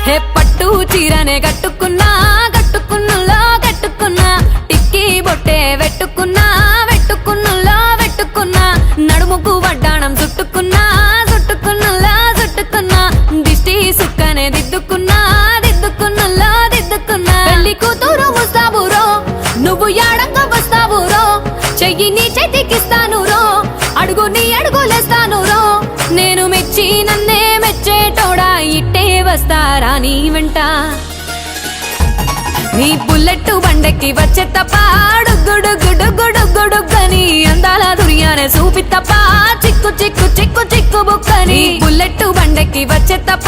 హే పట్టు చీరనే కట్టుకున్నా కట్టుకున్నులో కట్టుకున్నా టిక్కీ బొట్టే వెట్టుకున్నా వెట్టుకున్నులో వెట్టుకున్నా నడుముకు వడ్డాణం చుట్టుకున్నా చుట్టుకున్నులో చుట్టుకున్నా దిష్టి సుక్కనే దిద్దుకున్నా దిద్దుకున్నులో దిద్దుకున్నా పెళ్లి కూతురు ముస్తాబురో నువ్వు యాడంగా వస్తావురో చెయ్యి నీ చేతికిస్తాను రో అడుగు నీ అడుగులేస్తాను రో నేను మెచ్చి నన్నే మెచ్చేటోడా ఇట్టే వస్తారా నీ వెంట నీ బుల్లెట్ బండెక్కి వచ్చే తప్ప డుగ్గుడుగ్గుడుగ్గుడుగ్గుడుగ్గని అందాల దుర్యానే చూపి తప్ప చిక్కు చిక్కు చిక్కు చిక్కు బుక్కని బుల్లెట్ బండెక్కి వచ్చే తప్ప